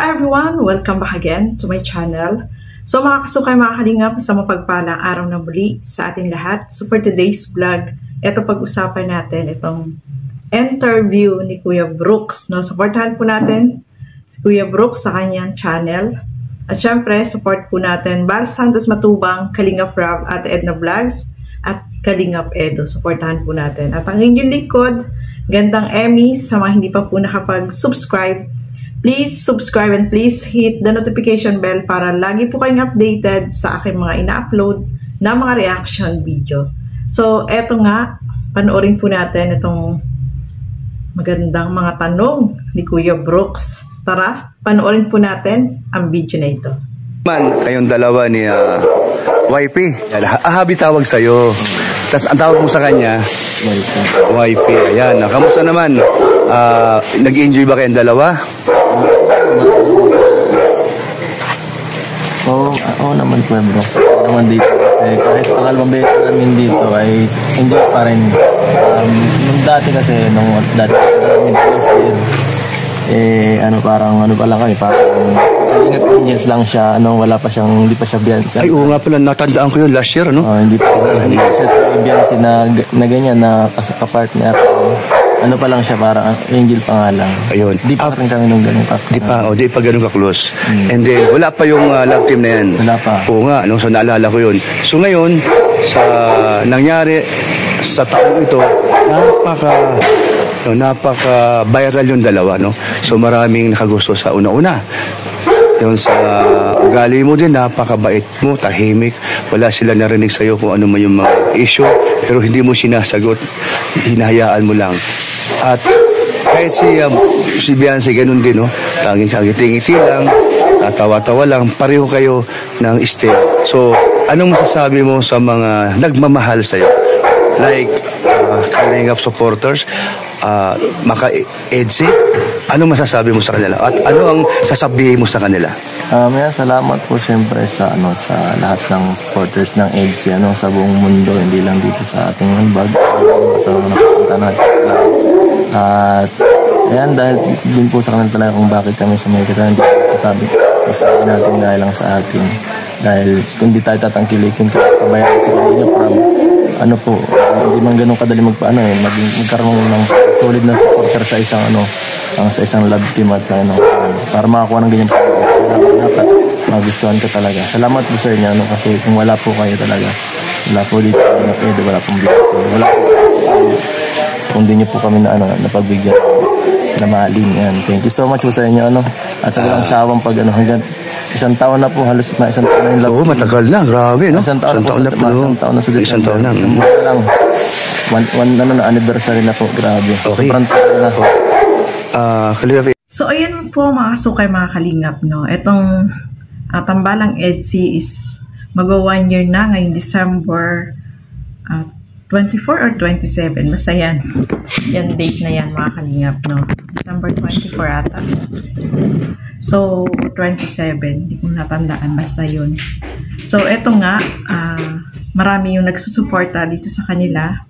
everyone! Welcome back again to my channel. So mga kasukay, mga kalingap, sa mapagpalang araw na muli sa ating lahat. So for today's vlog, ito pag-usapan natin itong interview ni Kuya Brooks. No? Supportahan po natin si Kuya Brooks sa kanyang channel. At syempre, support po natin Val Santos Matubang, Kalingap Rob at Edna Vlogs at Kalingap Edo. Supportahan po natin. At ang inyong likod, Gandang Emmy, sa mga hindi pa po nakapag-subscribe, please subscribe and please hit the notification bell para lagi po kayong updated sa aking mga ina-upload na mga reaction video. So, eto nga, panoorin po natin itong magandang mga tanong ni Kuya Brooks. Tara, panoorin po natin ang video na ito. Man, kayong dalawa ni YP. Habi tawag sa'yo. Tapos ang tawag mo sa kanya, YP. Ayan, kamusta naman? Nag-enjoy ba kayong dalawa? Oo naman po, bro. Naman dito kasi kahit pangalawang beses namin dito ay enjoy pa rin. Nung dati kasi, nung dati namin first year, parang pa lang kami, parang Kalingap Angels lang siya, wala pa siyang, hindi pa siya Beyonce. Ay, oo nga pala, natandaan ko yun last year, ano? Hindi pa siya sa Beyonce na ganyan, na kapartner. Pa lang siya, parang angel pa nga lang. Ayun. Di pa rin kami nung ganun. Di pa ganun ka-close. And then, wala pa yung love team na yan. Wala pa. Oo nga, so naalala ko yun. So ngayon, sa nangyari sa taong ito, napaka-viral yung dalawa, no? So maraming nakagusto sa una-una. Yung sa ugali mo din, napakabait mo, tahimik. Wala sila narinig sa'yo kung ano man yung mga issue, pero hindi mo sinasagot, hinahayaan mo lang. At kahit si Beyonce, ganun din, no? Tanging-ngiti lang, tatawa-tawa lang, pareho kayo ng style. So, anong masasabi mo sa mga nagmamahal sa'yo? Like, Kalingap supporters, Maka Edsi, anong masasabi mo sa kanila? At ano ang sasabihin mo sa kanila? Salamat po siyempre sa lahat ng supporters ng Edsi, sa buong mundo, hindi lang dito sa ating handbag, sa mga nakapunta natin. At ayan, dahil din po sa kanila talaga kung bakit kami sa mga kita, hindi sabi natin dahil lang sa atin. Dahil kung di tayo tatangkilikin, kabayan sa kanila, hindi man ganun kadali magkaroon ng solid na supporter sa isang love team at para makakuha ng ganyan dapat magustuhan ka talaga. Salamat po sa inyo kasi kung wala po kayo talaga, wala po dito wala pong video, wala po kung di nyo po kami napagbigyan na mahalin yan. Thank you so much po sa inyo at sa walang sawang pag hanggang isang taon na po, halos na isang taon na yung love. Oo, matagal na, grabe, no? Isang taon na sa December. Isang taon na. One anniversary na po, grabe. Okay. Sobrang taon na po. So, ayan po mga kasukay, mga kalingap, no? Itong tambalang Edsi is mag-1 year na ngayong December 24 or 27. Basta yan. Yan date na yan, mga kalingap, no? December 24 ata. So, 27. Hindi ko natandaan. Basta yun. So, eto nga. Marami yung nagsusuporta dito sa kanila.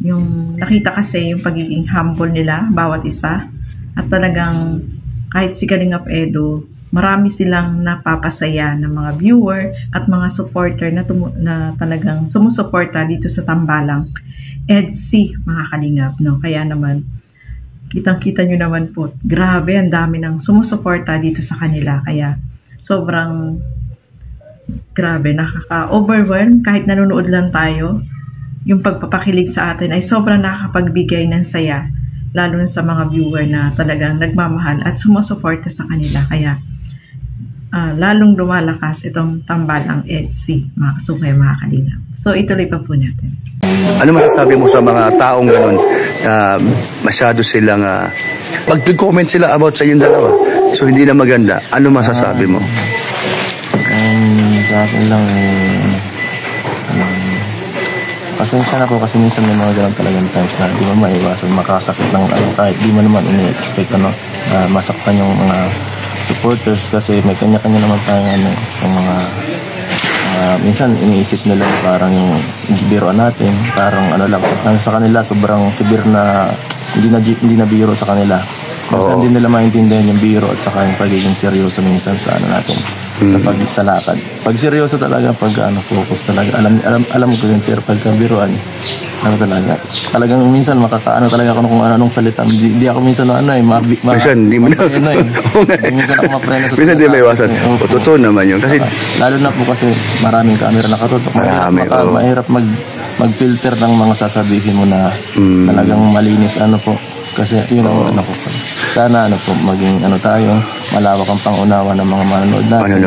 Yung nakita kasi yung pagiging humble nila, bawat isa. At talagang kahit si Kalingap Edo, marami silang napapasaya ng mga viewer at mga supporter na talagang sumusuporta dito sa tambalang Edsi, mga kalingap, no? Kaya naman, kitang-kita nyo naman po, grabe, ang dami ng sumusuporta dito sa kanila. Kaya sobrang grabe, nakaka-overwhelm kahit nanonood lang tayo. Yung pagpapakilig sa atin ay sobrang nakakapagbigay ng saya, lalo na sa mga viewer na talagang nagmamahal at sumusuporta sa kanila. Kaya lalong lumalakas itong tambalang Edsi, mga kasukay, mga kalingap. So ituloy pa po natin. Ano masasabi mo sa mga taong ganun na masyado silang mag-comment sila about sa yung dalawa, so hindi na maganda? Ano masasabi mo? Sa akin lang pasensya na po kasi minsan may mga ganun talagang times na di mo maiwasan makasakit ng kahit di mo naman ini-expect masaktan yung mga supporters kasi may kanya-kanya naman tayong yung mga minsan iniisip nila parang yung biroan natin, parang lang sa kanila sobrang severe na hindi na biro sa kanila. Minsan hindi nila maintindihan yung biro at saka yung pagiging seryoso minsan sa ano natin. Sa lakad. Pag seryoso talaga, pag focus talaga, alam ko yung pagka biruan, talagang minsan makakaano talaga ako kung anong salita. Hindi ako minsan minsan hindi mo na. Minsan ako mapreno sa minsan hindi may iwasan. Totoo naman yun. Kasi, lalo na po kasi maraming camera nakatutok. Mahirap mag-filter ng mga sasabihin mo na talagang malinis po. Kasi yun ang ko. Sana po maging tayo, malawak ang pangunawa ng mga manonood natin.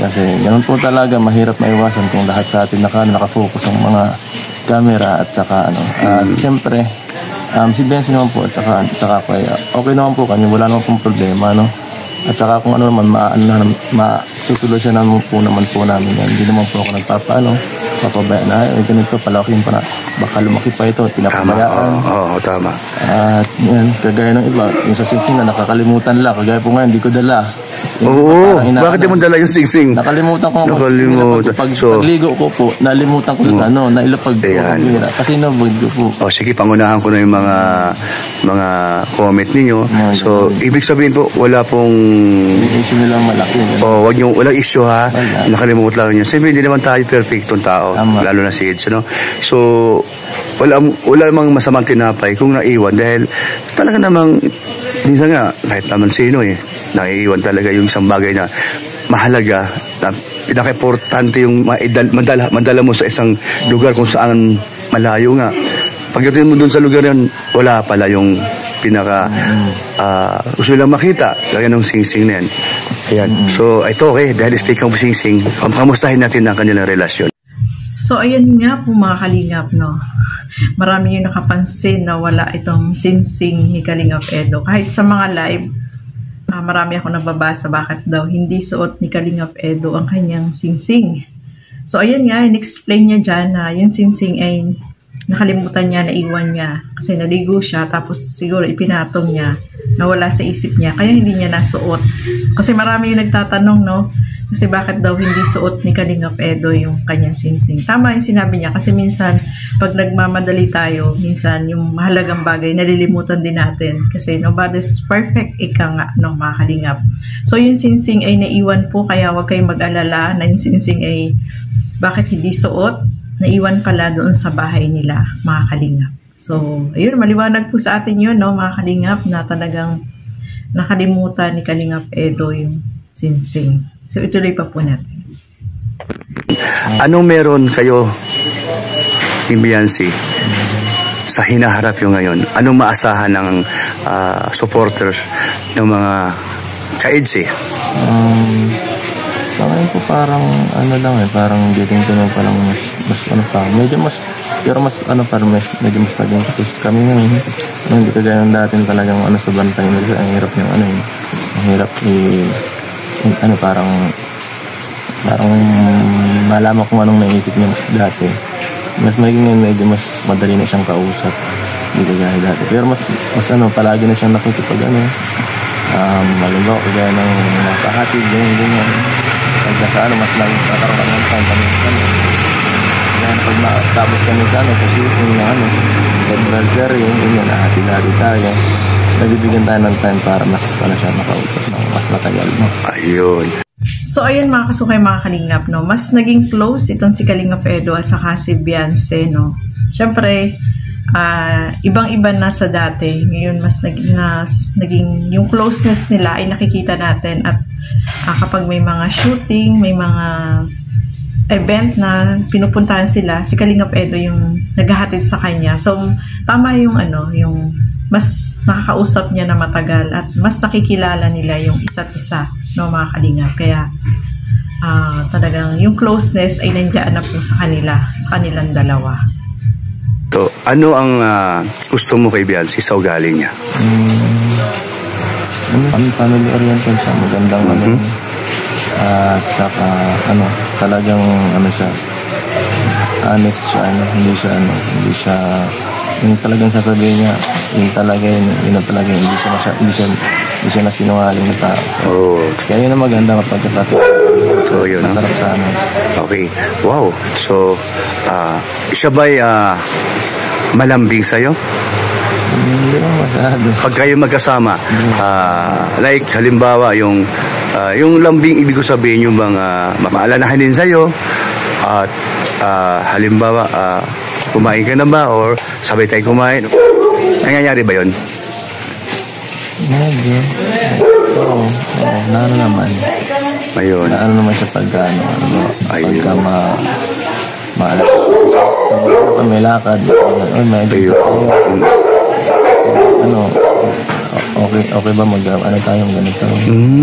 Kasi ganun po talaga, mahirap maiwasan kung lahat sa atin nakafocus ang mga camera at saka At siyempre, si Benzi naman po at saka okay naman po kami, wala naman pong problema, At saka kung ano naman, masusolusyon naman po namin yan. Hindi naman po ako papabayaan na, ganito, palaking pa na, baka lumaki pa ito, pinapabayaan. Tama. At yan, kagaya ng iba, yung sa singsing na nakakalimutan lang, kagaya po ngayon, hindi ko dala. Bakit di mo dala yung singsing? Nakalimutan ko. Pagligo ko po, nalimutan ko sa nailapag ko. Kasi nabag ko po. Sige, pangunahan ko na yung mga comment ninyo. So, ibig sabihin po, wala pong issue nilang malaki. Walang issue ha. Nakalimut lang nyo. Sabi, hindi naman tayo perfectong tao. Lalo na si Eds, So, wala namang masamang tinapay kung naiwan dahil talaga namang minsan nga, kahit naman sino naiiwan talaga yung isang bagay na mahalaga, na pinaka-importante yung mandala mo sa isang lugar kung saan malayo nga. Pagdating mo dun sa lugar yan, wala pala yung gusto lang makita, kaya nung singsing na yan. Ayan. So, ito dahil speaking of singsing, kamustahin natin ang kanilang relasyon. So, ayan nga po mga kalingap, Marami yung nakapansin na wala itong singsing ni Kalingap Edo. Kahit sa mga live, marami ako nababasa bakit daw hindi suot ni Kalingap Edo ang kanyang singsing. So, ayan nga, in-explain niya dyan na yung singsing ay nakalimutan niya, naiwan niya. Kasi naligo siya, tapos siguro ipinatong niya, nawala sa isip niya, kaya hindi niya nasuot. Kasi marami yung nagtatanong, kasi bakit daw hindi suot ni Kalingap Edo yung kanyang singsing. Tama yung sinabi niya, kasi minsan, pag nagmamadali tayo, minsan yung mahalagang bagay, nalilimutan din natin. Kasi nobody's perfect, ika nga, mga kalingap. So, yung singsing ay naiwan po, kaya huwag kayong mag-alala na yung singsing ay bakit hindi suot, naiwan pala doon sa bahay nila, mga kalingap. So, ayun, maliwanag po sa atin yun, mga kalingap, na talagang nakalimutan ni Kalingap Edo yung singsing. So, ituloy pa po natin. Anong meron kayo ni Biancy sa hinaharap yung ngayon? Anong maasahan ng supporters ng mga ka-EDSI? Sa ngayon po parang parang getting to know pa lang medyo mas medyo mas naging focus kami ngayon. Hindi kagaya ng dating talagang sa bantay nila, ang hirap yung ang hirap parang malaman kung anong naisip niya dati. Mas magiging medyo mas madali na siyang kausap, hindi kagaya dati. Pero mas palagi na siyang nakikipag malimbaw kagaya ng nakahatid ganyan. Pagka mas lang kakaroon kami ng time kami. Kaya pag matapos kami sa shooting na adversary, yun nahatid tayo. Nagbibigyan tayo ng time para mas siya makausap mas matagal. Ayun. So, ayun mga kasukay, mga kalingap, mas naging close itong si Kalingap Edo at saka si Biancy, Siyempre, ibang-iba na sa dati. Ngayon, mas naging yung closeness nila ay nakikita natin at kapag may mga shooting, may mga event na pinupuntahan sila, si Kalingap Edo yung naghahatid sa kanya. So, tama yung yung mas nakakausap niya na matagal at mas nakikilala nila yung isa't isa, mga kalingap. Kaya talagang yung closeness ay nandiyan na po sa kanilang dalawa. So, ano ang gusto mo kay Biancy sa ugali niya? Family oriented siya, magandang at saka talagang siya, honest siya, hindi siya yung talagang sasabihin niya, yun talaga hindi siya nasinungaling na tao. Kaya yun ang maganda kapag so yun, masarap sa Okay, wow. So siya ba'y malambing sa'yo? Hindi naman masyado. Pag kayo magkasama, like halimbawa yung lambing, ibig ko sabihin yung bang mapaalalahanin sa'yo at halimbawa kumain ka na ba or sabay tayo kumain, nangyayari ba yun? Medyo. Oo, naano naman. Ayun. Naano naman siya pagka may lakad. Medyo. Okay ba tayong ganito?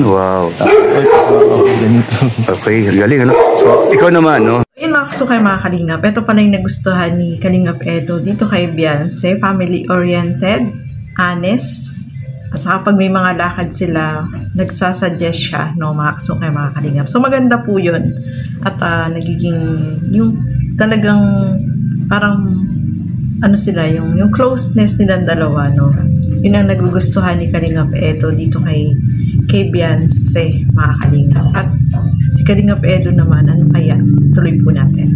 Wow. Okay, ganito. Okay, galing, ano? So, ikaw naman, no? Yun mga kasukay, mga kalingap. Ito pala yung nagustuhan ni Kalingap Edo dito kay Beyonce. Family-oriented, honest. At saka pag may mga lakad sila, nagsasuggest siya, no, mga kasukay, mga kalingap. So, maganda po yun. At nagiging, yung talagang, parang, ano sila, yung closeness nilang dalawa, no. Yun ang nagugustuhan ni Kalingap Edo dito kay Beyonce, mga kalingap. At si Kalingap Edo naman, ano kaya? Tuloy po natin.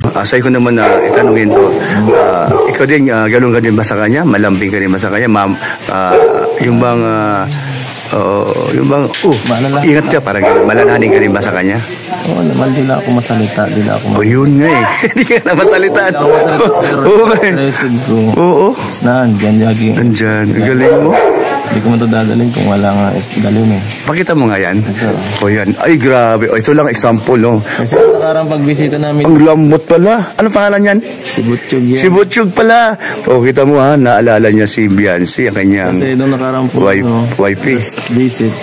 Asay ko naman na itanungin to, ikaw din, galong ka din ba sa kanya? Malambing ka din ba sa kanya? Yung bang, ingat ka, parang malalahanin ka din ba sa kanya? Oo naman, di na ako masalita. Yun nga eh. Hindi ka na masalita. Oo. Nandyan. Galing mo. Hindi ko man ito dadalhin kung wala nga dalhin eh. Pakita mo nga yan. Yan. Ay, grabe. Ito lang example, no? Kasi nakarang pagbisita namin. Ang lambot pala. Ano pangalan yan? Si Butchog yan. Si Butchog pala. Kita mo ha, naalala niya si Beyonce, ang kanyang kasi doon nakarang po, wifey. Visit.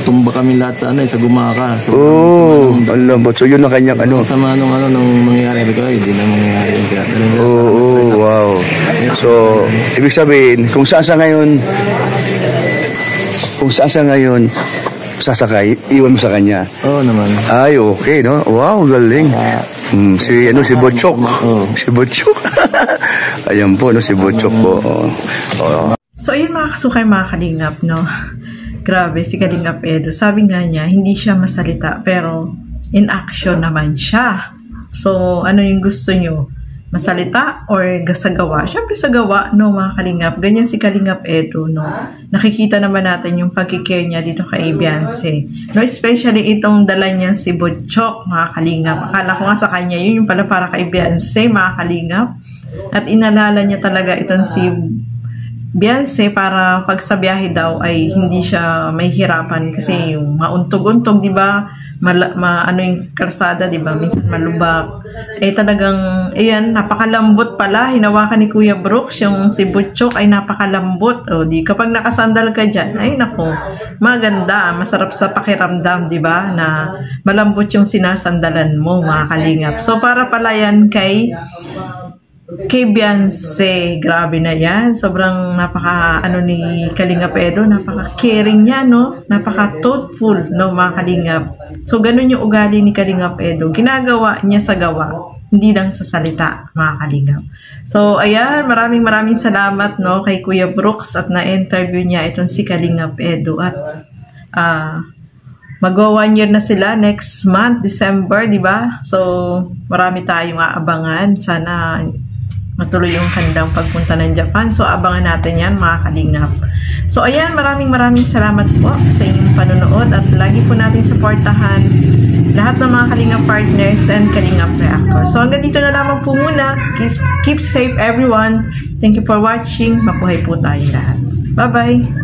Tumba kami lahat sa Gumaka. Ang lambot. So yun ang kanyang Sama nung mangyayari ko, hindi na mangyayari. Wow. So, ibig sabihin, kung saan sa ngayon sasakay, iwan mo sa kanya. Oo naman. Ay, okay, no? Wow, galing. Si Butchok. Si Butchok. Ayan po, no? Si Butchok po. So, ayun mga kasukay, mga kalingap, no? Grabe, si Kalingap Edo. Sabi nga niya, hindi siya masalita, pero in action naman siya. So, ano yung gusto nyo? Masalita or sa gawa? Siyempre sa gawa, no, mga kalingap. Ganyan si Kalingap Edo, no. Nakikita naman natin yung pagkikare niya dito kay Beyonce. No, especially itong dala niya si Butchok, mga kalingap. Akala ko nga sa kanya, yun yung pala para kay Beyonce, mga kalingap. At inalala niya talaga itong si Beyonce para pag sa biyahe daw ay hindi siya mahihirapan kasi yung mauntog-untog, di ba? Ano yung kalsada, di ba? Minsan malubak. Talagang, ayan, napakalambot pala. Hinawakan ni Kuya Brooks, yung si Butchok ay napakalambot. Di kapag nakasandal ka dyan, ay nako, maganda, masarap sa pakiramdam, di ba? Na malambot yung sinasandalan mo, mga kalingap. So, para pala yan kay Beyonce, grabe na yan. Sobrang ni Kalingap Edo, napaka-caring niya, no? Napaka-thoughtful, no, mga kalingap. So, ganun yung ugali ni Kalingap Edo. Ginagawa niya sa gawa, hindi lang sa salita, mga kalingap. So, ayan, maraming salamat, no, kay Kuya Brooks at na-interview niya itong si Kalingap Edo. At, mag-1 year na sila next month, December, di ba? So, marami tayong aabangan. Sana matuloy yung kanilang pagpunta ng Japan. So, abangan natin yan, mga kalingap. So, ayan, maraming salamat po sa inyong panonood at lagi po natin supportahan lahat ng mga kalingap partners and kalingap reactors. So, hanggang dito na lamang po muna. Keep safe, everyone. Thank you for watching. Mabuhay po tayong lahat. Bye-bye!